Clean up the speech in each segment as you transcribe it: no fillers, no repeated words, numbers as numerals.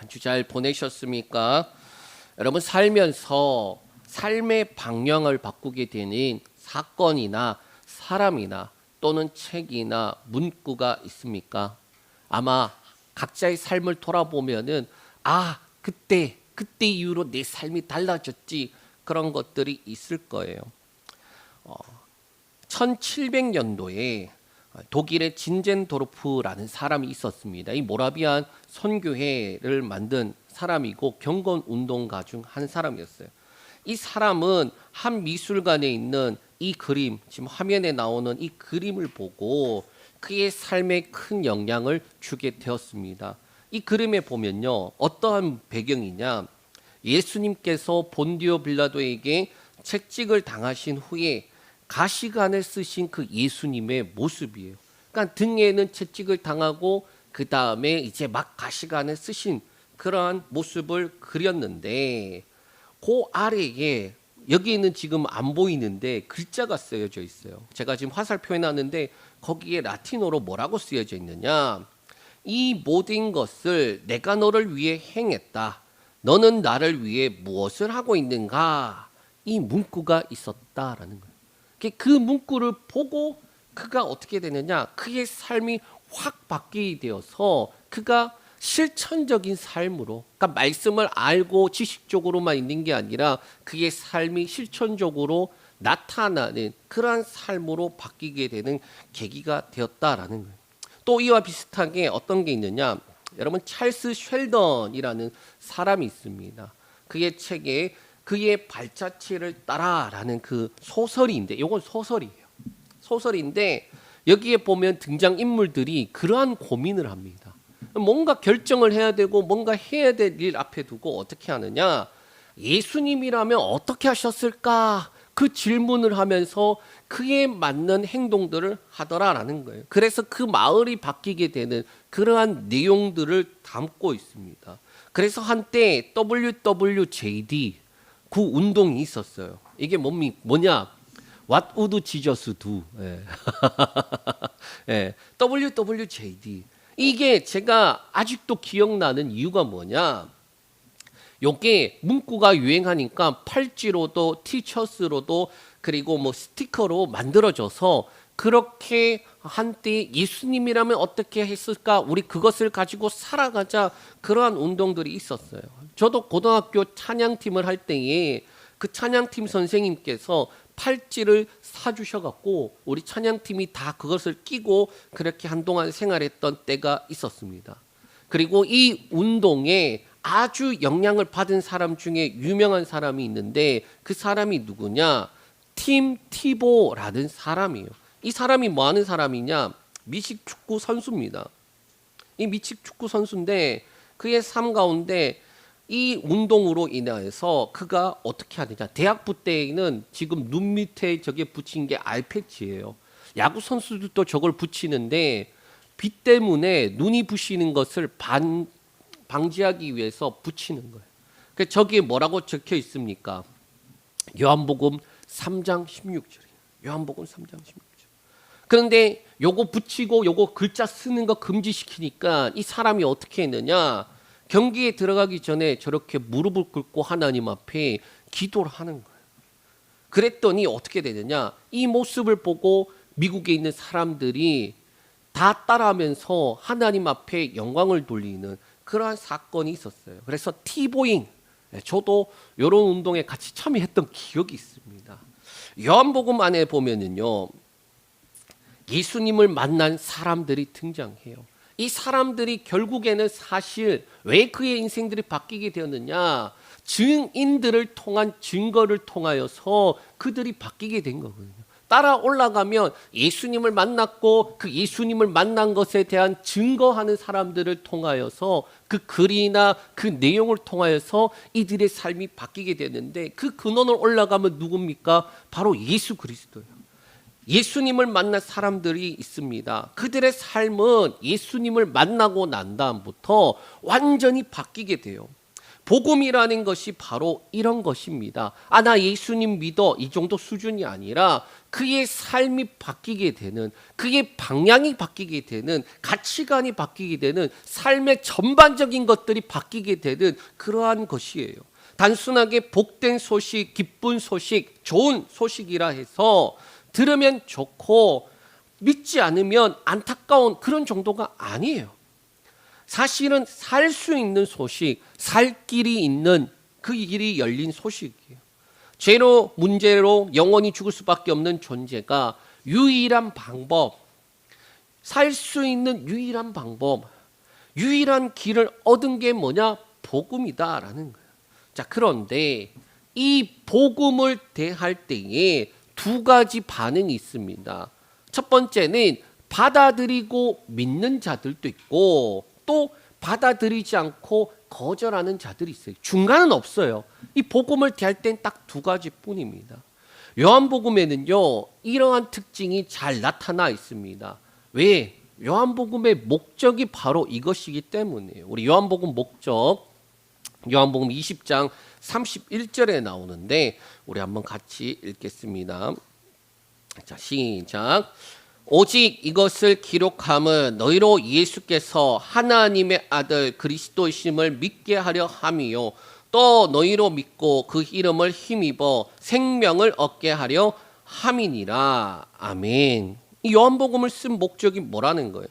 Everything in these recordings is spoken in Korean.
한 주 잘 보내셨습니까? 여러분 살면서 삶의 방향을 바꾸게 되는 사건이나 사람이나 또는 책이나 문구가 있습니까? 아마 각자의 삶을 돌아보면은 그때 이후로 내 삶이 달라졌지 그런 것들이 있을 거예요. 1700년도에 독일의 진젠도르프라는 사람이 있었습니다. 이 모라비안 선교회를 만든 사람이고 경건 운동가 중 한 사람이었어요. 이 사람은 한 미술관에 있는 이 그림, 지금 화면에 나오는 이 그림을 보고 그의 삶에 큰 영향을 주게 되었습니다. 이 그림에 보면요, 어떠한 배경이냐, 예수님께서 본디오 빌라도에게 채찍을 당하신 후에 가시관을 쓰신 그 예수님의 모습이에요. 그러니까 등에는 채찍을 당하고 그 다음에 이제 막 가시관을 쓰신 그러한 모습을 그렸는데 그 아래에 여기는 지금 안 보이는데 글자가 쓰여져 있어요. 제가 지금 화살표 해놨는데 거기에 라틴어로 뭐라고 쓰여져 있느냐, 이 모든 것을 내가 너를 위해 행했다. 너는 나를 위해 무엇을 하고 있는가? 이 문구가 있었다라는 거예요. 그 문구를 보고 그가 어떻게 되느냐, 그의 삶이 확 바뀌게 되어서 그가 실천적인 삶으로, 그러니까 말씀을 알고 지식적으로만 있는 게 아니라 그의 삶이 실천적으로 나타나는 그러한 삶으로 바뀌게 되는 계기가 되었다라는 거예요. 또 이와 비슷하게 어떤 게 있느냐, 여러분 찰스 쉘던이라는 사람이 있습니다. 그의 책에 그의 발자취를 따라라는 그 소설인데, 이건 소설이에요. 소설인데 여기에 보면 등장 인물들이 그러한 고민을 합니다. 뭔가 결정을 해야 되고 뭔가 해야 될 일 앞에 두고 어떻게 하느냐, 예수님이라면 어떻게 하셨을까, 그 질문을 하면서 그에 맞는 행동들을 하더라라는 거예요. 그래서 그 마을이 바뀌게 되는 그러한 내용들을 담고 있습니다. 그래서 한때 WWJD 그 운동이 있었어요. 이게 뭐냐? What would Jesus do? 예. 예. WWJD. 이게 제가 아직도 기억나는 이유가 뭐냐? 요게 문구가 유행하니까 팔찌로도 티셔츠로도 그리고 뭐 스티커로 만들어져서 그렇게 한때 예수님이라면 어떻게 했을까, 우리 그것을 가지고 살아가자, 그러한 운동들이 있었어요. 저도 고등학교 찬양팀을 할 때에 그 찬양팀 선생님께서 팔찌를 사주셔갖고 우리 찬양팀이 다 그것을 끼고 그렇게 한동안 생활했던 때가 있었습니다. 그리고 이 운동에 아주 영향을 받은 사람 중에 유명한 사람이 있는데 그 사람이 누구냐, 팀 티보라는 사람이에요. 이 사람이 뭐 하는 사람이냐, 미식 축구 선수입니다. 이 미식 축구 선수인데 그의 삶 가운데 이 운동으로 인해서 그가 어떻게 하느냐, 대학부 때에는 지금 눈 밑에 저게 붙인 게 알패치예요. 야구 선수들도 저걸 붙이는데 빛 때문에 눈이 부시는 것을 방지하기 위해서 붙이는 거예요. 그 저기에 뭐라고 적혀 있습니까? 요한복음 3장 16절이에요. 요한복음 3장 16절. 그런데 요거 붙이고 요거 글자 쓰는 거 금지시키니까 이 사람이 어떻게 했느냐, 경기에 들어가기 전에 저렇게 무릎을 꿇고 하나님 앞에 기도를 하는 거예요. 그랬더니 어떻게 되느냐, 이 모습을 보고 미국에 있는 사람들이 다 따라하면서 하나님 앞에 영광을 돌리는 그러한 사건이 있었어요. 그래서 티보잉, 저도 이런 운동에 같이 참여했던 기억이 있습니다. 요한복음 안에 보면은요, 예수님을 만난 사람들이 등장해요. 이 사람들이 결국에는 사실 왜 그의 인생들이 바뀌게 되었느냐, 증인들을 통한 증거를 통하여서 그들이 바뀌게 된 거거든요. 따라 올라가면 예수님을 만났고 그 예수님을 만난 것에 대한 증거하는 사람들을 통하여서 그 글이나 그 내용을 통하여서 이들의 삶이 바뀌게 되는데 그 근원을 올라가면 누굽니까? 바로 예수 그리스도예요. 예수님을 만난 사람들이 있습니다. 그들의 삶은 예수님을 만나고 난 다음부터 완전히 바뀌게 돼요. 복음이라는 것이 바로 이런 것입니다. 나 예수님 믿어, 이 정도 수준이 아니라 그의 삶이 바뀌게 되는, 그의 방향이 바뀌게 되는, 가치관이 바뀌게 되는, 삶의 전반적인 것들이 바뀌게 되는 그러한 것이에요. 단순하게 복된 소식, 기쁜 소식, 좋은 소식이라 해서 들으면 좋고 믿지 않으면 안타까운 그런 정도가 아니에요. 사실은 살 수 있는 소식, 살 길이 있는 그 길이 열린 소식이에요. 죄로 문제로 영원히 죽을 수밖에 없는 존재가 유일한 방법, 살 수 있는 유일한 방법, 유일한 길을 얻은 게 뭐냐? 복음이다라는 거예요. 자, 그런데 이 복음을 대할 때에 두 가지 반응이 있습니다. 첫 번째는 받아들이고 믿는 자들도 있고 또 받아들이지 않고 거절하는 자들이 있어요. 중간은 없어요. 이 복음을 대할 땐 딱 두 가지뿐입니다. 요한복음에는요, 이러한 특징이 잘 나타나 있습니다. 왜? 요한복음의 목적이 바로 이것이기 때문이에요. 우리 요한복음 목적, 요한복음 20장 31절에 나오는데 우리 한번 같이 읽겠습니다. 자, 시작. 오직 이것을 기록함은 너희로 예수께서 하나님의 아들 그리스도이심을 믿게 하려 함이요 또 너희로 믿고 그 이름을 힘입어 생명을 얻게 하려 함이니라. 아멘. 이 요한복음을 쓴 목적이 뭐라는 거예요?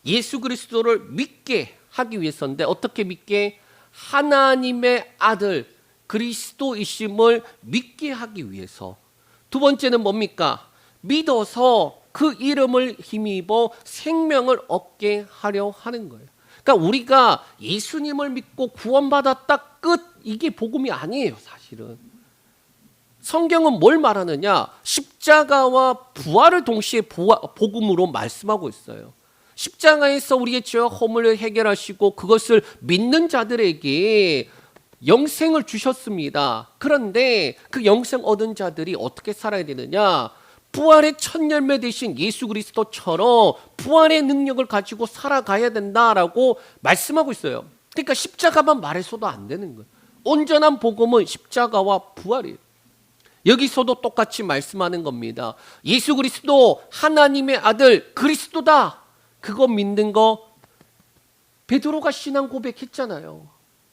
예수 그리스도를 믿게 하기 위해서인데 어떻게 믿게? 하나님의 아들 그리스도이심을 믿게 하기 위해서. 두 번째는 뭡니까? 믿어서 그 이름을 힘입어 생명을 얻게 하려 하는 거예요. 그러니까 우리가 예수님을 믿고 구원받았다 끝, 이게 복음이 아니에요. 사실은 성경은 뭘 말하느냐? 십자가와 부활을 동시에 복음으로 말씀하고 있어요. 십자가에서 우리의 죄와 허물을 해결하시고 그것을 믿는 자들에게 영생을 주셨습니다. 그런데 그 영생 얻은 자들이 어떻게 살아야 되느냐? 부활의 첫 열매 되신 예수 그리스도처럼 부활의 능력을 가지고 살아가야 된다라고 말씀하고 있어요. 그러니까 십자가만 말해서도 안 되는 거예요. 온전한 복음은 십자가와 부활이에요. 여기서도 똑같이 말씀하는 겁니다. 예수 그리스도 하나님의 아들 그리스도다. 그거 믿는 거 베드로가 신앙 고백했잖아요.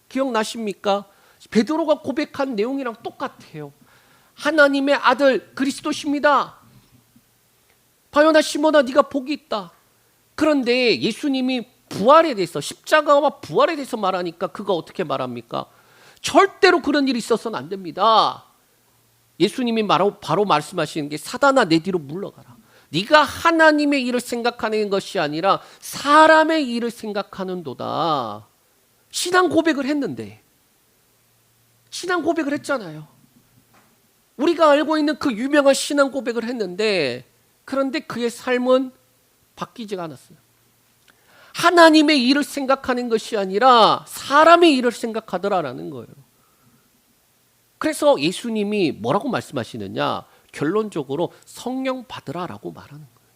기억나십니까? 베드로가 고백한 내용이랑 똑같아요. 하나님의 아들 그리스도십니다. 바요나 시몬아 네가 복이 있다. 그런데 예수님이 부활에 대해서 십자가와 부활에 대해서 말하니까 그가 어떻게 말합니까? 절대로 그런 일이 있어서는 안 됩니다. 예수님이 바로 말씀하시는 게 사단아 내 뒤로 물러가라. 네가 하나님의 일을 생각하는 것이 아니라 사람의 일을 생각하는도다. 신앙 고백을 했는데 신앙 고백을 했잖아요. 우리가 알고 있는 그 유명한 신앙 고백을 했는데 그런데 그의 삶은 바뀌지가 않았어요. 하나님의 일을 생각하는 것이 아니라 사람의 일을 생각하더라라는 거예요. 그래서 예수님이 뭐라고 말씀하시느냐? 결론적으로 성령 받으라라고 말하는 거예요.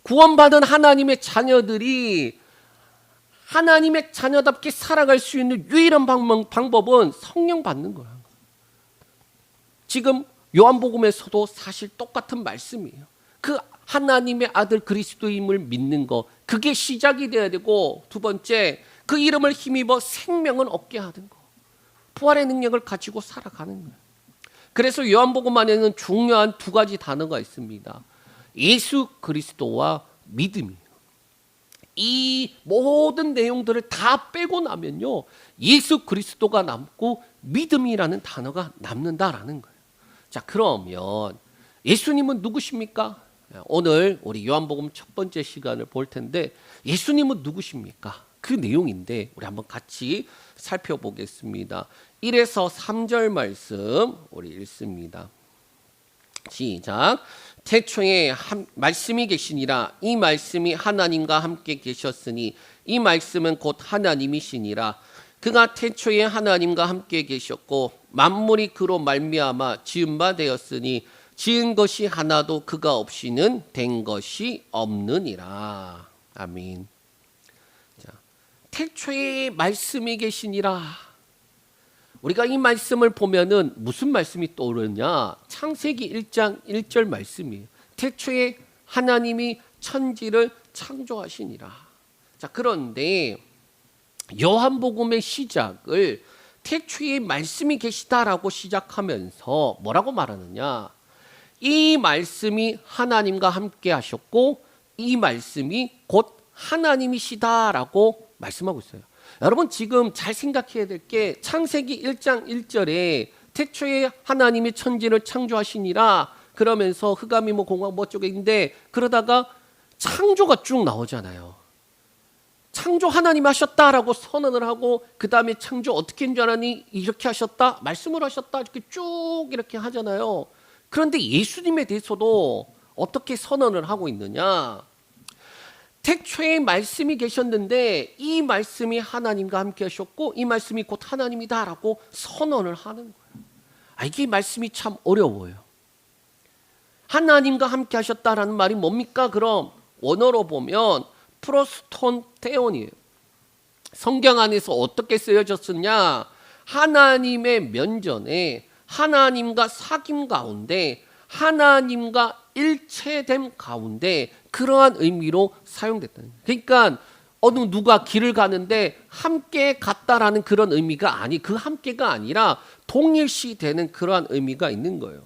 구원받은 하나님의 자녀들이 하나님의 자녀답게 살아갈 수 있는 유일한 방법은 성령 받는 거예요. 지금 요한복음에서도 사실 똑같은 말씀이에요. 그 하나님의 아들 그리스도임을 믿는 거, 그게 시작이 돼야 되고, 두 번째 그 이름을 힘입어 생명을 얻게 하는 거, 부활의 능력을 가지고 살아가는 거예요. 그래서 요한복음 안에는 중요한 두 가지 단어가 있습니다. 예수 그리스도와 믿음이에요. 이 모든 내용들을 다 빼고 나면요, 예수 그리스도가 남고 믿음이라는 단어가 남는다라는 거예요. 자, 그러면 예수님은 누구십니까? 오늘 우리 요한복음 첫 번째 시간을 볼 텐데 예수님은 누구십니까? 그 내용인데 우리 한번 같이 살펴보겠습니다. 1에서 3절 말씀 우리 읽습니다. 시작. 태초에 말씀이 계시니라. 이 말씀이 하나님과 함께 계셨으니 이 말씀은 곧 하나님이시니라. 그가 태초에 하나님과 함께 계셨고 만물이 그로 말미암아 지은 바 되었으니 지은 것이 하나도 그가 없이는 된 것이 없느니라. 아멘. 자, 태초에 말씀이 계시니라. 우리가 이 말씀을 보면은 무슨 말씀이 떠오르냐? 창세기 1장 1절 말씀이에요. 태초에 하나님이 천지를 창조하시니라. 자, 그런데 요한복음의 시작을 태초에 말씀이 계시다라고 시작하면서 뭐라고 말하느냐? 이 말씀이 하나님과 함께 하셨고 이 말씀이 곧 하나님이시다라고 말씀하고 있어요. 여러분 지금 잘 생각해야 될 게 창세기 1장 1절에 태초에 하나님이 천지를 창조하시니라 그러면서 흑암이 뭐 공간 뭐 쪽에 있는데 그러다가 창조가 쭉 나오잖아요. 창조 하나님이 하셨다라고 선언을 하고 그 다음에 창조 어떻게 한 줄 알았니? 이렇게 하셨다? 말씀을 하셨다? 이렇게 쭉 이렇게 하잖아요. 그런데 예수님에 대해서도 어떻게 선언을 하고 있느냐? 태초에 말씀이 계셨는데 이 말씀이 하나님과 함께 하셨고 이 말씀이 곧 하나님이다라고 선언을 하는 거예요. 이게 말씀이 참 어려워요. 하나님과 함께 하셨다라는 말이 뭡니까? 그럼 원어로 보면 프로스톤 테온이에요. 성경 안에서 어떻게 쓰여졌느냐? 하나님의 면전에 하나님과 사귐 가운데 하나님과 일체됨 가운데 그러한 의미로 사용됐다는 거예요. 그러니까 어느 누가 길을 가는데 함께 갔다라는 그런 의미가 그 함께가 아니라 동일시되는 그러한 의미가 있는 거예요.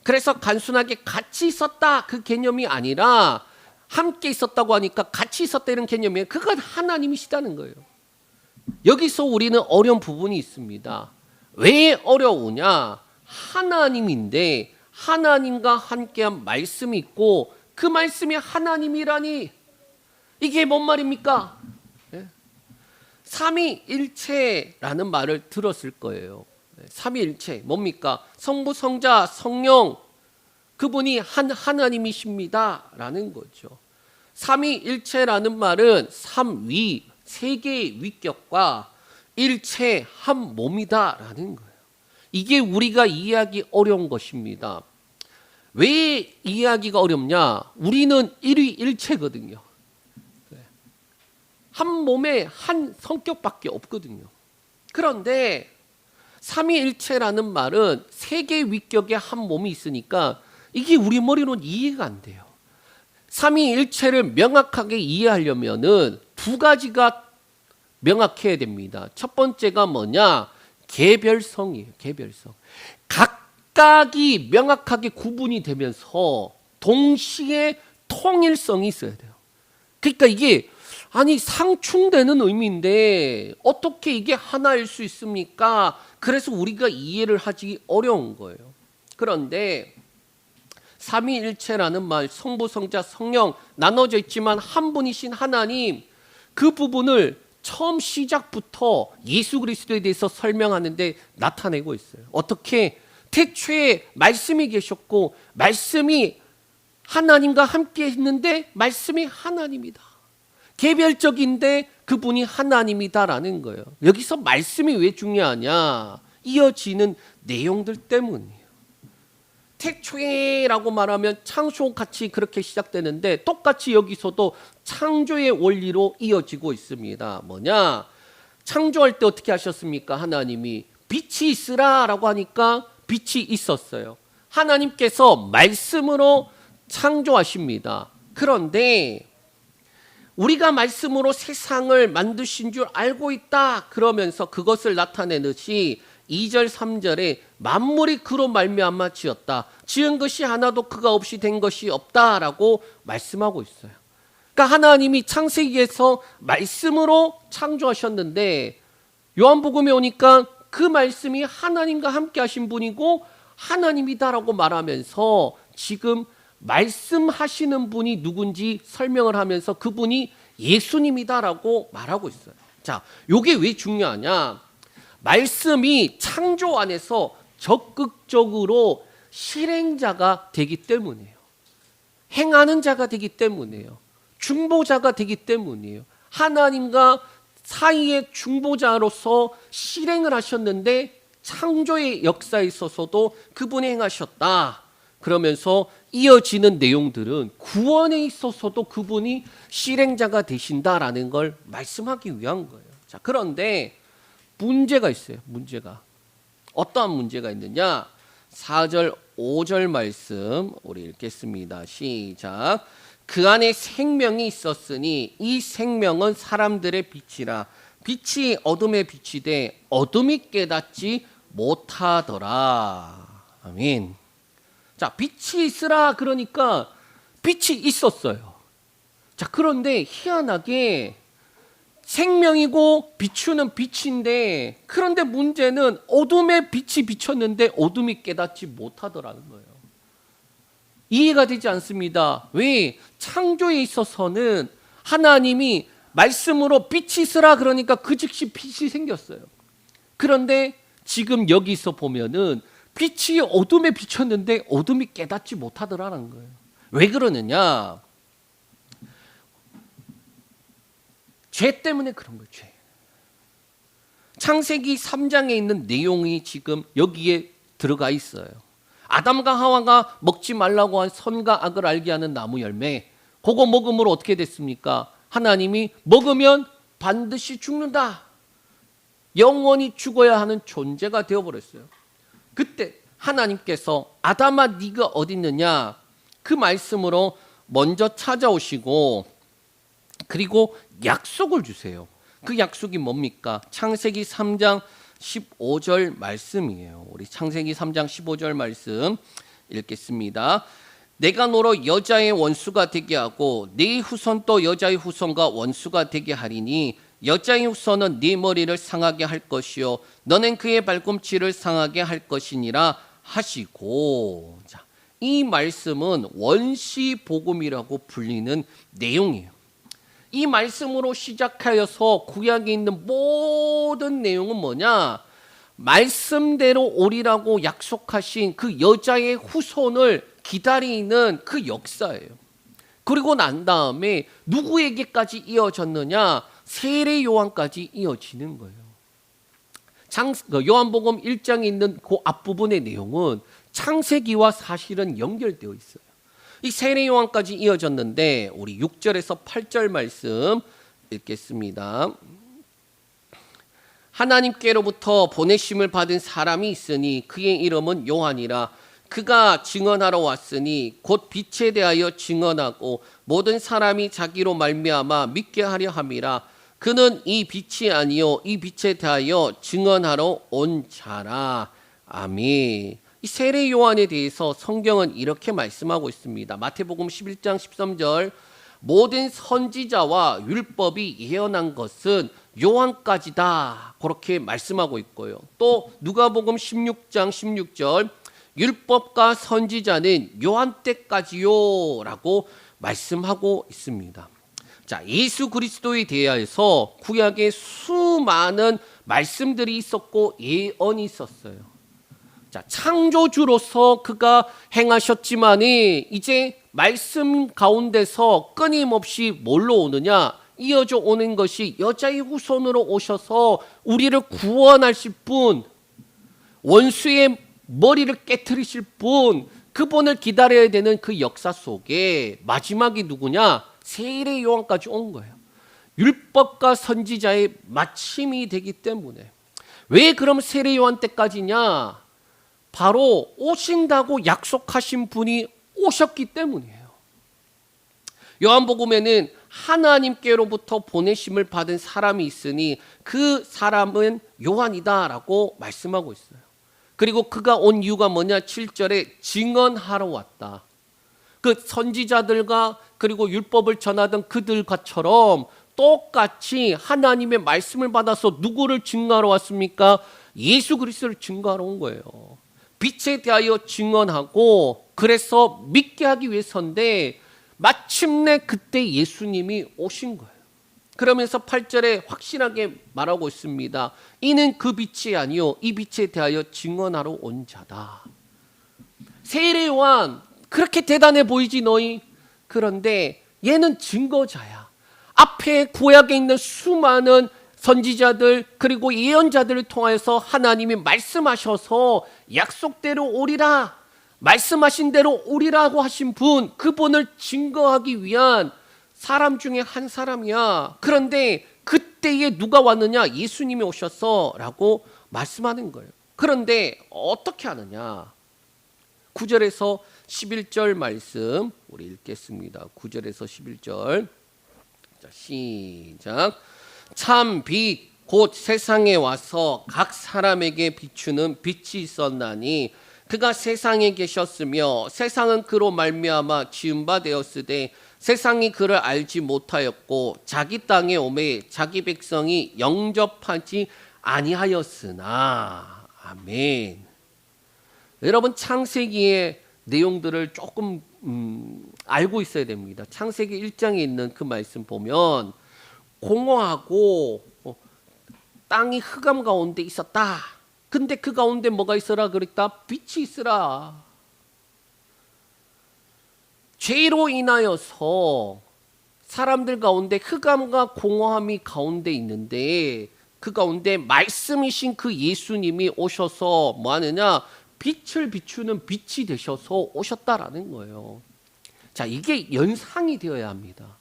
그래서 단순하게 같이 있었다 그 개념이 아니라 함께 있었다고 하니까 같이 있었다 이런 개념이에요. 그건 하나님이시다는 거예요. 여기서 우리는 어려운 부분이 있습니다. 왜 어려우냐? 하나님인데 하나님과 함께한 말씀이 있고 그 말씀이 하나님이라니 이게 뭔 말입니까? 삼위일체라는 말을 들었을 거예요. 삼위일체 뭡니까? 성부, 성자, 성령 그분이 한 하나님이십니다라는 거죠. 삼위일체라는 말은 삼위 세 개의 위격과 일체 한 몸이다라는 거예요. 이게 우리가 이해하기 어려운 것입니다. 왜 이해하기가 어렵냐? 우리는 일위일체거든요. 한 몸에 한 성격밖에 없거든요. 그런데 삼위일체라는 말은 세 개의 위격에 한 몸이 있으니까 이게 우리 머리로는 이해가 안 돼요. 삼위일체를 명확하게 이해하려면은 두 가지가 명확해야 됩니다. 첫 번째가 뭐냐? 개별성이에요. 개별성. 각각이 명확하게 구분이 되면서 동시에 통일성이 있어야 돼요. 그러니까 이게 상충되는 의미인데 어떻게 이게 하나일 수 있습니까? 그래서 우리가 이해를 하기 어려운 거예요. 그런데 삼위일체라는 말, 성부, 성자, 성령 나눠져 있지만 한 분이신 하나님 그 부분을 처음 시작부터 예수 그리스도에 대해서 설명하는데 나타내고 있어요. 어떻게? 태초에 말씀이 계셨고 말씀이 하나님과 함께 했는데 말씀이 하나님이다. 개별적인데 그분이 하나님이다라는 거예요. 여기서 말씀이 왜 중요하냐? 이어지는 내용들 때문이에요. 태초에라고 말하면 창조같이 그렇게 시작되는데 똑같이 여기서도 창조의 원리로 이어지고 있습니다. 뭐냐? 창조할 때 어떻게 하셨습니까? 하나님이 빛이 있으라라고 하니까 빛이 있었어요. 하나님께서 말씀으로 창조하십니다. 그런데 우리가 말씀으로 세상을 만드신 줄 알고 있다 그러면서 그것을 나타내듯이 2절 3절에 만물이 그로 말미암아 지었다. 지은 것이 하나도 그가 없이 된 것이 없다라고 말씀하고 있어요. 그러니까 하나님이 창세기에서 말씀으로 창조하셨는데 요한복음에 오니까 그 말씀이 하나님과 함께 하신 분이고 하나님이다라고 말하면서 지금 말씀하시는 분이 누군지 설명을 하면서 그분이 예수님이다라고 말하고 있어요. 자, 이게 왜 중요하냐? 말씀이 창조 안에서 적극적으로 실행자가 되기 때문이에요. 행하는 자가 되기 때문이에요. 중보자가 되기 때문이에요. 하나님과 사이의 중보자로서 실행을 하셨는데 창조의 역사에 있어서도 그분이 행하셨다. 그러면서 이어지는 내용들은 구원에 있어서도 그분이 실행자가 되신다라는 걸 말씀하기 위한 거예요. 자, 그런데 문제가 있어요. 문제가. 어떠한 문제가 있느냐? 4절 5절 말씀 우리 읽겠습니다. 시작. 그 안에 생명이 있었으니 이 생명은 사람들의 빛이라. 빛이 어둠에 비치되 어둠이 깨닫지 못하더라. 아멘. 자, 빛이 있으라 그러니까 빛이 있었어요. 자, 그런데 희한하게 생명이고 비추는 빛인데, 그런데 문제는 어둠에 빛이 비쳤는데 어둠이 깨닫지 못하더라는 거예요. 이해가 되지 않습니다. 왜? 창조에 있어서는 하나님이 말씀으로 빛이 있으라 그러니까 그 즉시 빛이 생겼어요. 그런데 지금 여기서 보면은 빛이 어둠에 비쳤는데 어둠이 깨닫지 못하더라는 거예요. 왜 그러느냐? 죄 때문에 그런 거예요. 죄. 창세기 3장에 있는 내용이 지금 여기에 들어가 있어요. 아담과 하와가 먹지 말라고 한 선과 악을 알게 하는 나무 열매, 그거 먹음으로 어떻게 됐습니까? 하나님이 먹으면 반드시 죽는다, 영원히 죽어야 하는 존재가 되어버렸어요. 그때 하나님께서 아담아 네가 어디 있느냐, 그 말씀으로 먼저 찾아오시고 그리고 약속을 주세요. 그 약속이 뭡니까? 창세기 3장 15절 말씀이에요. 우리 창세기 3장 15절 말씀 읽겠습니다. 내가 너로 여자의 원수가 되게 하고 네 후손도 여자의 후손과 원수가 되게 하리니 여자의 후손은 네 머리를 상하게 할 것이요 너는 그의 발꿈치를 상하게 할 것이니라 하시고. 자, 이 말씀은 원시 복음이라고 불리는 내용이에요. 이 말씀으로 시작하여서 구약에 있는 모든 내용은 뭐냐? 말씀대로 오리라고 약속하신 그 여자의 후손을 기다리는 그 역사예요. 그리고 난 다음에 누구에게까지 이어졌느냐? 세례 요한까지 이어지는 거예요. 요한복음 1장에 있는 그 앞부분의 내용은 창세기와 사실은 연결되어 있어요. 이 세례 요한까지 이어졌는데 우리 6절에서 8절 말씀 읽겠습니다. 하나님께로부터 보내심을 받은 사람이 있으니 그의 이름은 요한이라. 그가 증언하러 왔으니 곧 빛에 대하여 증언하고 모든 사람이 자기로 말미암아 믿게 하려 함이라. 그는 이 빛이 아니요 이 빛에 대하여 증언하러 온 자라. 아멘. 이 세례 요한에 대해서 성경은 이렇게 말씀하고 있습니다. 마태복음 11장 13절 모든 선지자와 율법이 예언한 것은 요한까지다, 그렇게 말씀하고 있고요. 또 누가복음 16장 16절 율법과 선지자는 요한 때까지요 라고 말씀하고 있습니다. 자, 예수 그리스도에 대하여서 구약에 수많은 말씀들이 있었고 예언이 있었어요. 자, 창조주로서 그가 행하셨지만이 이제 말씀 가운데서 끊임없이 뭘로 오느냐? 이어져 오는 것이 여자의 후손으로 오셔서 우리를 구원하실 분, 원수의 머리를 깨트리실 분, 그분을 기다려야 되는 그 역사 속에 마지막이 누구냐? 세례 요한까지 온 거예요. 율법과 선지자의 마침이 되기 때문에. 왜 그럼 세례 요한 때까지냐? 바로 오신다고 약속하신 분이 오셨기 때문이에요. 요한복음에는 하나님께로부터 보내심을 받은 사람이 있으니 그 사람은 요한이다라고 말씀하고 있어요. 그리고 그가 온 이유가 뭐냐? 7절에 증언하러 왔다. 그 선지자들과 그리고 율법을 전하던 그들과처럼 똑같이 하나님의 말씀을 받아서 누구를 증거하러 왔습니까? 예수 그리스도를 증거하러 온 거예요. 빛에 대하여 증언하고 그래서 믿게 하기 위해서인데 마침내 그때 예수님이 오신 거예요. 그러면서 8절에 확실하게 말하고 있습니다. 이는 그 빛이 아니요 이 빛에 대하여 증언하러 온 자다. 세례 요한 그렇게 대단해 보이지 너희? 그런데 얘는 증거자야. 앞에 구약에 있는 수많은 선지자들 그리고 예언자들을 통하여서 하나님이 말씀하셔서 약속대로 오리라, 말씀하신 대로 오리라고 하신 분, 그분을 증거하기 위한 사람 중에 한 사람이야. 그런데 그때에 누가 왔느냐? 예수님이 오셔서 라고 말씀하는 거예요. 그런데 어떻게 하느냐? 9절에서 11절 말씀 우리 읽겠습니다. 9절에서 11절. 자, 시작. 참 빛 곧 세상에 와서 각 사람에게 비추는 빛이 있었나니 그가 세상에 계셨으며 세상은 그로 말미암아 지은 바 되었으되 세상이 그를 알지 못하였고 자기 땅에 오매 자기 백성이 영접하지 아니하였으나. 아멘. 여러분, 창세기의 내용들을 조금 알고 있어야 됩니다. 창세기 1장에 있는 그 말씀 보면 공허하고 땅이 흑암 가운데 있었다. 근데 그 가운데 뭐가 있어라 그랬다? 빛이 있으라. 죄로 인하여서 사람들 가운데 흑암과 공허함이 가운데 있는데 그 가운데 말씀이신 그 예수님이 오셔서 뭐 하느냐? 빛을 비추는 빛이 되셔서 오셨다라는 거예요. 자, 이게 연상이 되어야 합니다.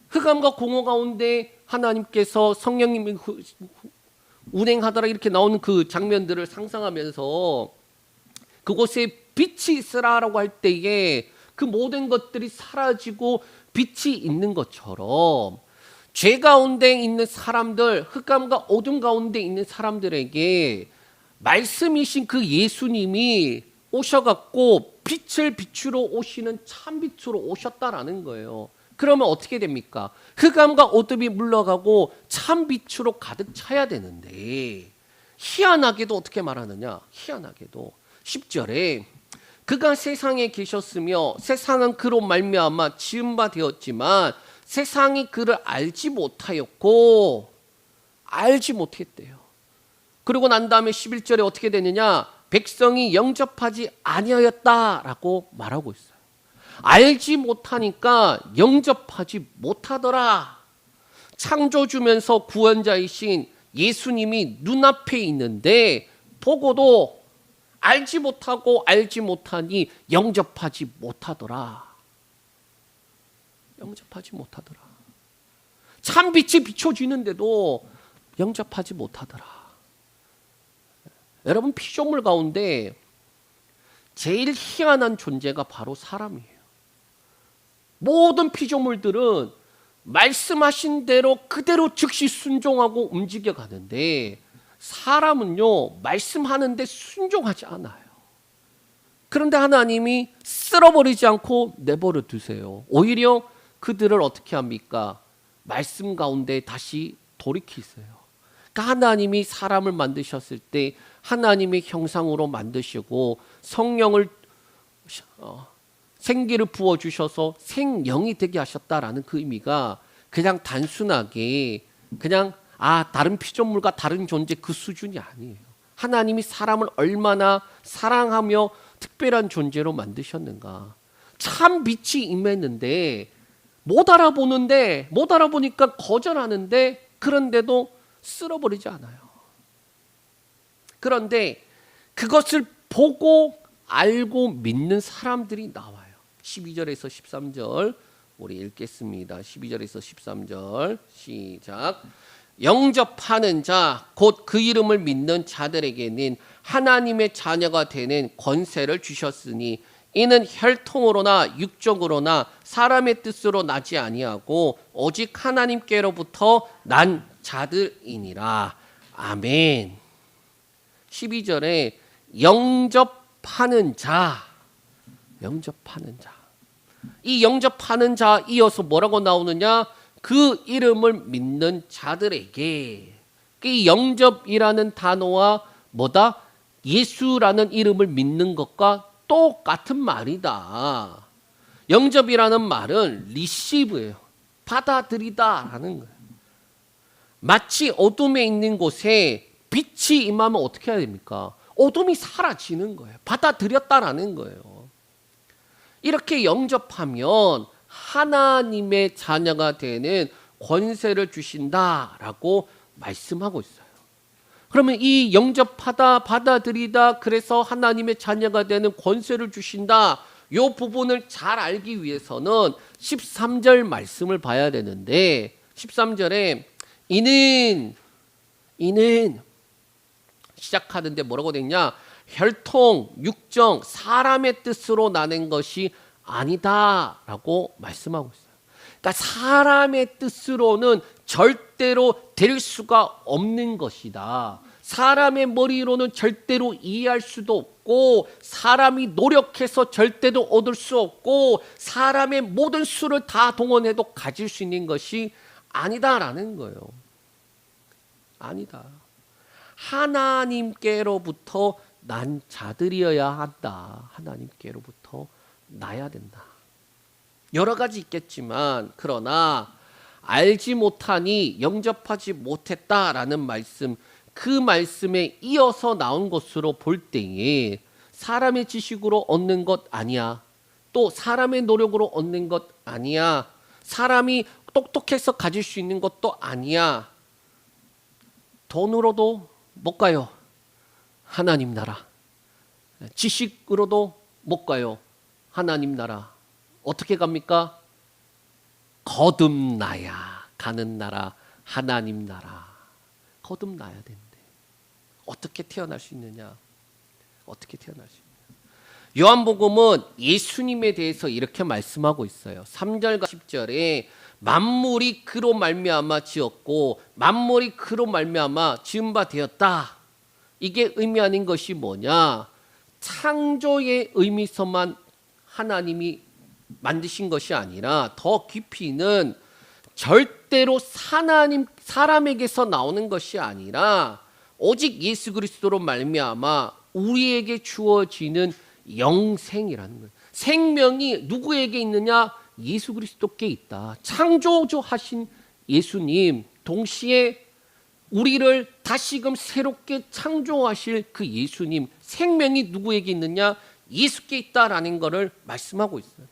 흑암과 공허 가운데 하나님께서 성령님이 운행하더라 이렇게 나오는 그 장면들을 상상하면서 그곳에 빛이 있으라라고 할 때에 그 모든 것들이 사라지고 빛이 있는 것처럼 죄 가운데 있는 사람들, 흑암과 어둠 가운데 있는 사람들에게 말씀이신 그 예수님이 오셔갖고 빛을 비추러 오시는 참빛으로 오셨다라는 거예요. 그러면 어떻게 됩니까? 흑암과 어둠이 물러가고 참빛으로 가득 차야 되는데 희한하게도 어떻게 말하느냐? 희한하게도 10절에 그가 세상에 계셨으며 세상은 그로 말미암아 지은 바 되었지만 세상이 그를 알지 못하였고 알지 못했대요. 그리고 난 다음에 11절에 어떻게 되느냐? 백성이 영접하지 아니하였다라고 말하고 있어요. 알지 못하니까 영접하지 못하더라. 창조주면서 구원자이신 예수님이 눈앞에 있는데 보고도 알지 못하고 알지 못하니 영접하지 못하더라. 영접하지 못하더라. 참빛이 비춰지는데도 영접하지 못하더라. 여러분, 피조물 가운데 제일 희한한 존재가 바로 사람이에요. 모든 피조물들은 말씀하신 대로 그대로 즉시 순종하고 움직여 가는데 사람은요, 말씀하는데 순종하지 않아요. 그런데 하나님이 쓸어버리지 않고 내버려 두세요. 오히려 그들을 어떻게 합니까? 말씀 가운데 다시 돌이키세요. 그러니까 하나님이 사람을 만드셨을 때 하나님의 형상으로 만드시고 성령을 생기를 부어주셔서 생명이 되게 하셨다라는 그 의미가 그냥 단순하게 그냥 다른 피조물과 다른 존재 그 수준이 아니에요. 하나님이 사람을 얼마나 사랑하며 특별한 존재로 만드셨는가. 참 빛이 임했는데 못 알아보니까 거절하는데 그런데도 쓸어버리지 않아요. 그런데 그것을 보고 알고 믿는 사람들이 나와요. 12절에서 13절 우리 읽겠습니다. 12절에서 13절 시작. 영접하는 자 곧 그 이름을 믿는 자들에게는 하나님의 자녀가 되는 권세를 주셨으니 이는 혈통으로나 육적으로나 사람의 뜻으로 나지 아니하고 오직 하나님께로부터 난 자들이니라. 아멘. 12절에 영접하는 자, 영접하는 자. 이 영접하는 자 이어서 뭐라고 나오느냐? 그 이름을 믿는 자들에게. 이 영접이라는 단어와 뭐다? 예수라는 이름을 믿는 것과 똑같은 말이다. 영접이라는 말은 receive예요. 받아들이다라는 거예요. 마치 어둠에 있는 곳에 빛이 임하면 어떻게 해야 됩니까? 어둠이 사라지는 거예요. 받아들였다라는 거예요. 이렇게 영접하면 하나님의 자녀가 되는 권세를 주신다라고 말씀하고 있어요. 그러면 이 영접하다, 받아들이다, 그래서 하나님의 자녀가 되는 권세를 주신다. 이 부분을 잘 알기 위해서는 13절 말씀을 봐야 되는데 13절에 이는 시작하는데 뭐라고 됐냐? 혈통, 육정, 사람의 뜻으로 나는 것이 아니다라고 말씀하고 있어요. 그러니까 사람의 뜻으로는 절대로 될 수가 없는 것이다. 사람의 머리로는 절대로 이해할 수도 없고, 사람이 노력해서 절대로 얻을 수 없고, 사람의 모든 수를 다 동원해도 가질 수 있는 것이 아니다라는 거예요. 아니다. 하나님께로부터 난 자들이어야 한다. 하나님께로부터 나야 된다. 여러 가지 있겠지만, 그러나 알지 못하니 영접하지 못했다라는 말씀, 그 말씀에 이어서 나온 것으로 볼 때에 사람의 지식으로 얻는 것 아니야. 또 사람의 노력으로 얻는 것 아니야. 사람이 똑똑해서 가질 수 있는 것도 아니야. 돈으로도 못 가요. 하나님 나라. 지식으로도 못 가요. 하나님 나라. 어떻게 갑니까? 거듭나야 가는 나라, 하나님 나라. 거듭나야 되는데 어떻게 태어날 수 있느냐? 어떻게 태어날 수 있느냐? 요한복음은 예수님에 대해서 이렇게 말씀하고 있어요. 3절과 10절에 만물이 그로 말미암아 지었고 만물이 그로 말미암아 지은 바 되었다. 이게 의미하는 것이 뭐냐? 창조의 의미서만 하나님이 만드신 것이 아니라 더 깊이는 절대로 사람에게서 나오는 것이 아니라 오직 예수 그리스도로 말미암아 우리에게 주어지는 영생이라는 거예요. 생명이 누구에게 있느냐? 예수 그리스도께 있다. 창조주하신 예수님, 동시에 우리를 다시금 새롭게 창조하실 그 예수님, 생명이 누구에게 있느냐? 예수께 있다라는 것을 말씀하고 있어요.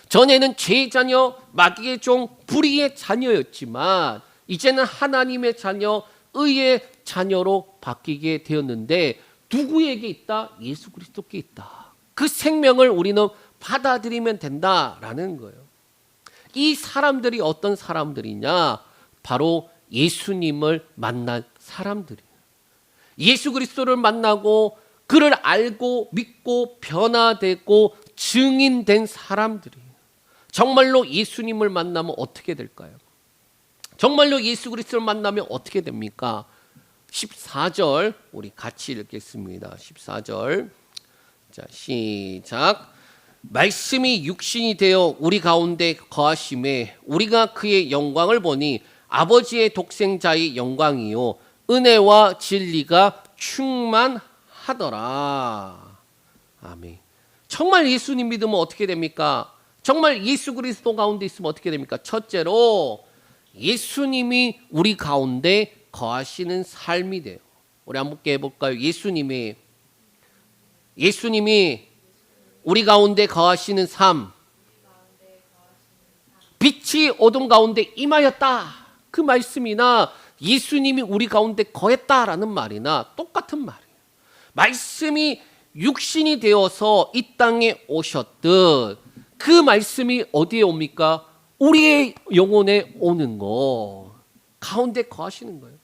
전에는 죄의 자녀, 마귀의 종, 불의의 자녀였지만 이제는 하나님의 자녀, 의의 자녀로 바뀌게 되었는데 누구에게 있다? 예수 그리스도께 있다. 그 생명을 우리는 받아들이면 된다라는 거예요. 이 사람들이 어떤 사람들이냐? 바로 예수님을 만난 사람들이에요. 예수 그리스도를 만나고 그를 알고 믿고 변화되고 증인된 사람들이에요. 정말로 예수님을 만나면 어떻게 될까요? 정말로 예수 그리스도를 만나면 어떻게 됩니까? 14절 우리 같이 읽겠습니다. 14절. 자, 시작. 말씀이 육신이 되어 우리 가운데 거하심에 우리가 그의 영광을 보니 아버지의 독생자의 영광이요 은혜와 진리가 충만하더라. 아멘. 정말 예수님 믿으면 어떻게 됩니까? 정말 예수 그리스도 가운데 있으면 어떻게 됩니까? 첫째로 예수님이 우리 가운데 거하시는 삶이 돼요. 우리 한번 해볼까요? 예수님이 우리 가운데 거하시는 삶. 빛이 어둠 가운데 임하였다. 그 말씀이나 예수님이 우리 가운데 거했다라는 말이나 똑같은 말이에요. 말씀이 육신이 되어서 이 땅에 오셨듯 그 말씀이 어디에 옵니까? 우리의 영혼에 오는 거. 가운데 거하시는 거예요.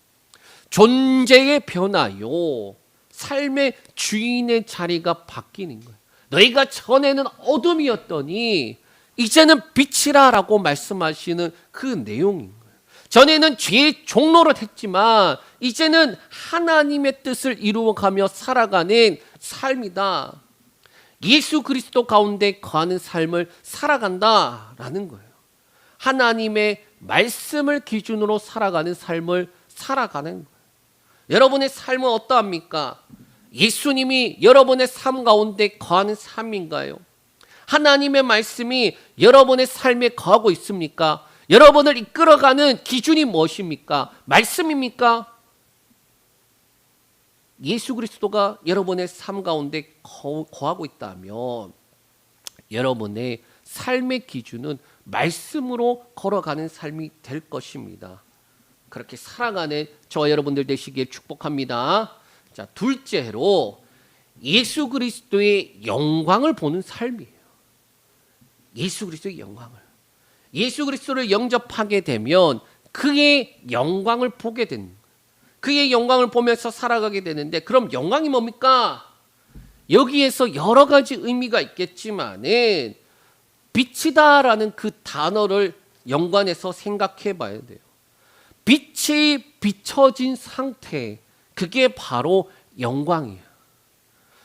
존재의 변화요. 삶의 주인의 자리가 바뀌는 거예요. 너희가 전에는 어둠이었더니 이제는 빛이라라고 말씀하시는 그 내용인 거예요. 전에는 죄의 종로를 했지만 이제는 하나님의 뜻을 이루어가며 살아가는 삶이다. 예수 그리스도 가운데 거하는 삶을 살아간다라는 거예요. 하나님의 말씀을 기준으로 살아가는 삶을 살아가는 거예요. 여러분의 삶은 어떠합니까? 예수님이 여러분의 삶 가운데 거하는 삶인가요? 하나님의 말씀이 여러분의 삶에 거하고 있습니까? 여러분을 이끌어가는 기준이 무엇입니까? 말씀입니까? 예수 그리스도가 여러분의 삶 가운데 거하고 있다면 여러분의 삶의 기준은 말씀으로 걸어가는 삶이 될 것입니다. 그렇게 살아가는 저와 여러분들 되시길 축복합니다. 자, 둘째로 예수 그리스도의 영광을 보는 삶이에요. 예수 그리스도의 영광을. 예수 그리스도를 영접하게 되면 그의 영광을 보게 됩니다. 그의 영광을 보면서 살아가게 되는데, 그럼 영광이 뭡니까? 여기에서 여러 가지 의미가 있겠지만은 빛이다라는 그 단어를 연관해서 생각해 봐야 돼요. 빛이 비춰진 상태, 그게 바로 영광이에요.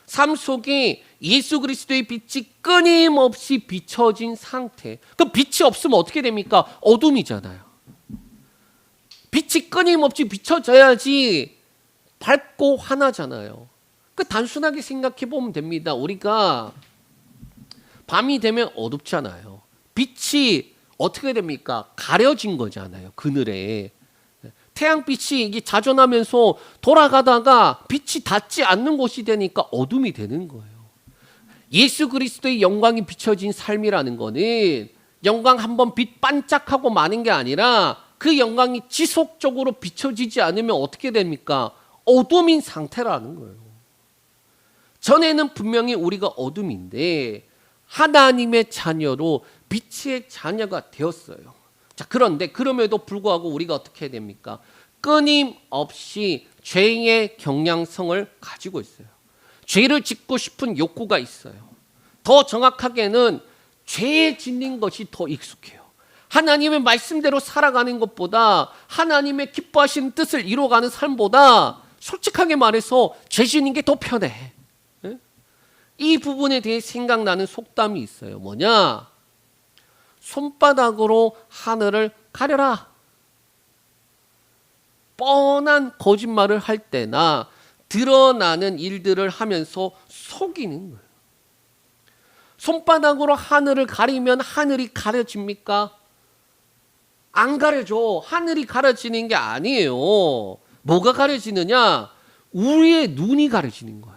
삶 속에 예수 그리스도의 빛이 끊임없이 비춰진 상태. 그 빛이 없으면 어떻게 됩니까? 어둠이잖아요. 빛이 끊임없이 비춰져야지 밝고 환하잖아요. 그 단순하게 생각해 보면 됩니다. 우리가 밤이 되면 어둡잖아요. 빛이 어떻게 됩니까? 가려진 거잖아요. 그늘에. 태양빛이 이게 자전하면서 돌아가다가 빛이 닿지 않는 곳이 되니까 어둠이 되는 거예요. 예수 그리스도의 영광이 비춰진 삶이라는 거는 영광 한번 빛 반짝하고 마는 게 아니라 그 영광이 지속적으로 비춰지지 않으면 어떻게 됩니까? 어둠인 상태라는 거예요. 전에는 분명히 우리가 어둠인데 하나님의 자녀로 빛의 자녀가 되었어요. 자, 그런데 그럼에도 불구하고 우리가 어떻게 해야 됩니까? 끊임없이 죄의 경향성을 가지고 있어요. 죄를 짓고 싶은 욕구가 있어요. 더 정확하게는 죄에 짓는 것이 더 익숙해요. 하나님의 말씀대로 살아가는 것보다 하나님의 기뻐하시는 뜻을 이루어가는 삶보다 솔직하게 말해서 죄 짓는 게 더 편해. 이 부분에 대해 생각나는 속담이 있어요. 뭐냐? 손바닥으로 하늘을 가려라. 뻔한 거짓말을 할 때나 드러나는 일들을 하면서 속이는 거예요. 손바닥으로 하늘을 가리면 하늘이 가려집니까? 안 가려져. 하늘이 가려지는 게 아니에요. 뭐가 가려지느냐? 우리의 눈이 가려지는 거야.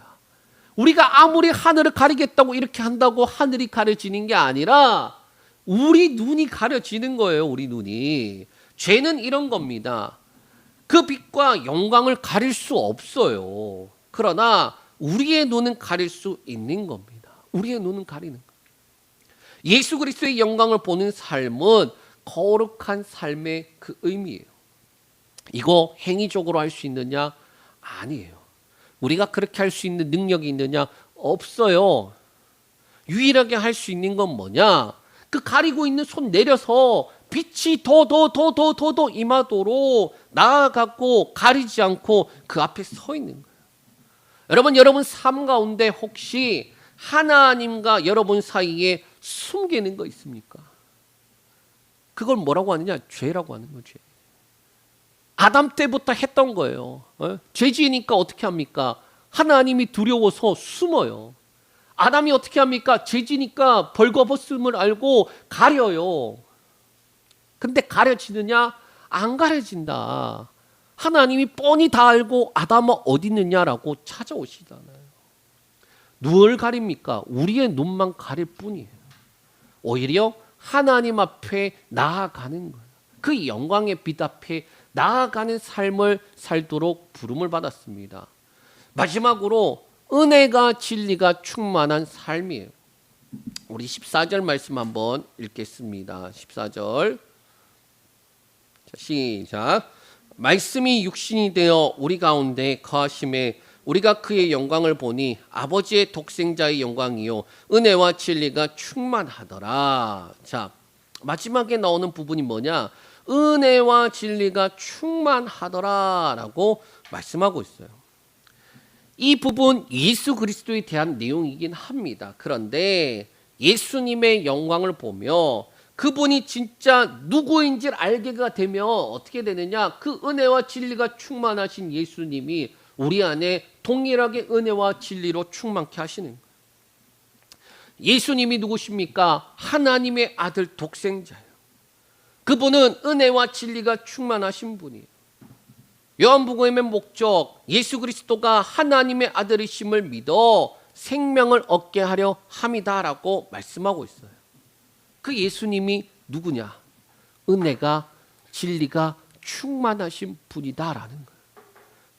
우리가 아무리 하늘을 가리겠다고 이렇게 한다고 하늘이 가려지는 게 아니라 우리 눈이 가려지는 거예요. 우리 눈이. 죄는 이런 겁니다. 그 빛과 영광을 가릴 수 없어요. 그러나 우리의 눈은 가릴 수 있는 겁니다. 우리의 눈은 가리는 거예요. 예수 그리스도의 영광을 보는 삶은 거룩한 삶의 그 의미예요. 이거 행위적으로 할 수 있느냐? 아니에요. 우리가 그렇게 할 수 있는 능력이 있느냐? 없어요. 유일하게 할 수 있는 건 뭐냐? 그 가리고 있는 손 내려서 빛이 더 임하도록 나아가고 가리지 않고 그 앞에 서 있는 거예요. 여러분 삶 가운데 혹시 하나님과 여러분 사이에 숨기는 거 있습니까? 그걸 뭐라고 하느냐? 죄라고 하는 거죠. 아담 때부터 했던 거예요. 죄 지으니까 어떻게 합니까? 하나님이 두려워서 숨어요. 아담이 어떻게 합니까? 죄 지니까 벌거벗음을 알고 가려요. 근데 가려지느냐? 안 가려진다. 하나님이 뻔히 다 알고 아담아 어디 있느냐라고 찾아오시잖아요. 누굴 가립니까? 우리의 눈만 가릴 뿐이에요. 오히려 하나님 앞에 나아가는 거예요. 그 영광의 빛 앞에 나아가는 삶을 살도록 부름을 받았습니다. 마지막으로 은혜가 진리가 충만한 삶이에요. 우리 14절 말씀 한번 읽겠습니다. 14절. 자, 시작. 말씀이 육신이 되어 우리 가운데 거하심에 우리가 그의 영광을 보니 아버지의 독생자의 영광이요 은혜와 진리가 충만하더라. 자, 마지막에 나오는 부분이 뭐냐? 은혜와 진리가 충만하더라라고 말씀하고 있어요. 이 부분 예수 그리스도에 대한 내용이긴 합니다. 그런데 예수님의 영광을 보며 그분이 진짜 누구인지를 알게가 되면 어떻게 되느냐? 그 은혜와 진리가 충만하신 예수님이 우리 안에 동일하게 은혜와 진리로 충만케 하시는 거예요. 예수님이 누구십니까? 하나님의 아들 독생자예요. 그분은 은혜와 진리가 충만하신 분이에요. 요한복음의 목적, 예수 그리스도가 하나님의 아들이심을 믿어 생명을 얻게 하려 함이다라고 말씀하고 있어요. 그 예수님이 누구냐? 은혜가 진리가 충만하신 분이다라는 거예요.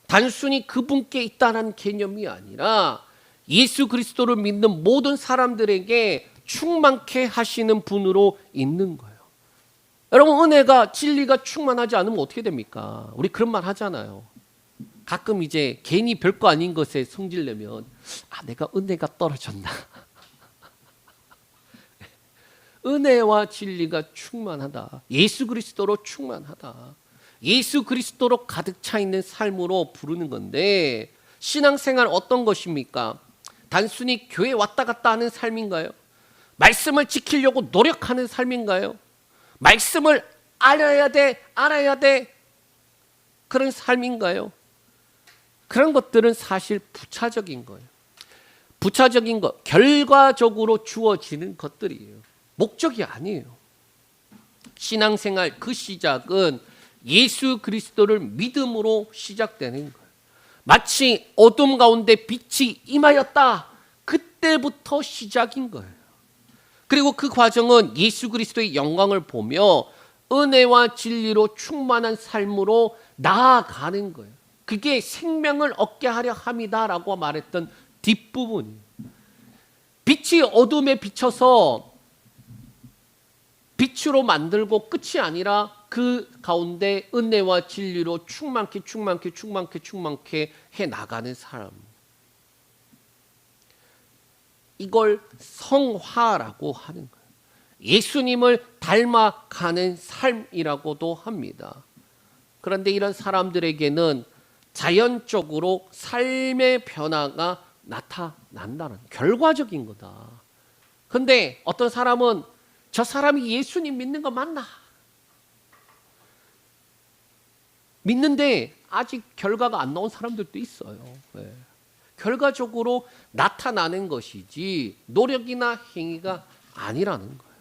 단순히 그분께 있다는 개념이 아니라 예수 그리스도를 믿는 모든 사람들에게 충만케 하시는 분으로 있는 거예요. 여러분, 은혜가 진리가 충만하지 않으면 어떻게 됩니까? 우리 그런 말 하잖아요. 가끔 이제 괜히 별거 아닌 것에 성질 내면 내가 은혜가 떨어졌나? 은혜와 진리가 충만하다. 예수 그리스도로 충만하다. 예수 그리스도로 가득 차 있는 삶으로 부르는 건데 신앙생활 어떤 것입니까? 단순히 교회 왔다 갔다 하는 삶인가요? 말씀을 지키려고 노력하는 삶인가요? 말씀을 알아야 돼 그런 삶인가요? 그런 것들은 사실 부차적인 거예요. 부차적인 것, 결과적으로 주어지는 것들이에요. 목적이 아니에요. 신앙생활 그 시작은 예수 그리스도를 믿음으로 시작되는 거예요. 마치 어둠 가운데 빛이 임하였다. 그때부터 시작인 거예요. 그리고 그 과정은 예수 그리스도의 영광을 보며 은혜와 진리로 충만한 삶으로 나아가는 거예요. 그게 생명을 얻게 하려 함이다라고 말했던 뒷부분이에요. 빛이 어둠에 비춰서 빛으로 만들고 끝이 아니라 그 가운데 은혜와 진리로 충만케 해 나가는 사람. 이걸 성화라고 하는 거예요. 예수님을 닮아가는 삶이라고도 합니다. 그런데 이런 사람들에게는 자연적으로 삶의 변화가 나타난다는 결과적인 거다. 그런데 어떤 사람은 저 사람이 예수님 믿는 거 맞나? 믿는데 아직 결과가 안 나온 사람들도 있어요. 네. 결과적으로 나타나는 것이지 노력이나 행위가 아니라는 거예요.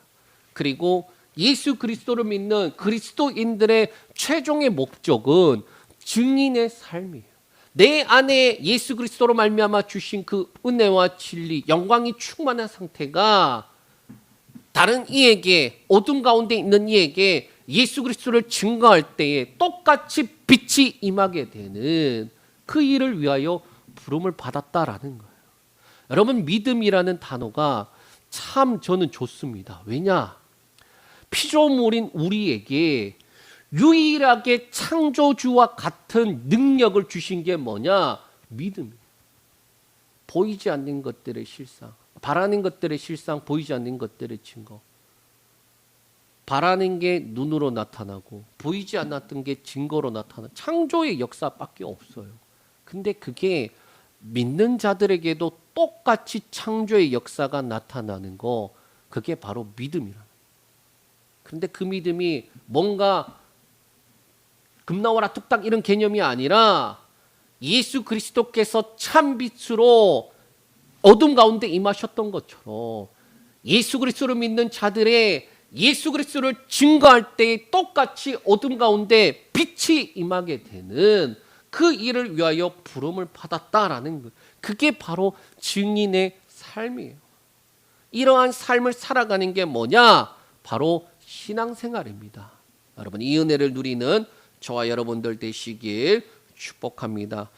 그리고 예수 그리스도를 믿는 그리스도인들의 최종의 목적은 증인의 삶이에요. 내 안에 예수 그리스도로 말미암아 주신 그 은혜와 진리, 영광이 충만한 상태가 다른 이에게, 어둠 가운데 있는 이에게 예수 그리스도를 증거할 때에 똑같이 빛이 임하게 되는 그 일을 위하여 부름을 받았다라는 거예요. 여러분, 믿음이라는 단어가 참 저는 좋습니다. 왜냐? 피조물인 우리에게 유일하게 창조주와 같은 능력을 주신 게 뭐냐? 믿음이에요. 보이지 않는 것들의 실상, 바라는 것들의 실상, 보이지 않는 것들의 증거. 바라는 게 눈으로 나타나고 보이지 않았던 게 증거로 나타나. 창조의 역사밖에 없어요. 근데 그게 믿는 자들에게도 똑같이 창조의 역사가 나타나는 거, 그게 바로 믿음이라. 그런데 그 믿음이 뭔가 금나와라 뚝딱 이런 개념이 아니라 예수 그리스도께서 참빛으로 어둠 가운데 임하셨던 것처럼 예수 그리스도를 믿는 자들의 예수 그리스도를 증거할 때 똑같이 어둠 가운데 빛이 임하게 되는 그 일을 위하여 부름을 받았다라는 것. 그게 바로 증인의 삶이에요. 이러한 삶을 살아가는 게 뭐냐? 바로 신앙생활입니다. 여러분, 이 은혜를 누리는 저와 여러분들 되시길 축복합니다.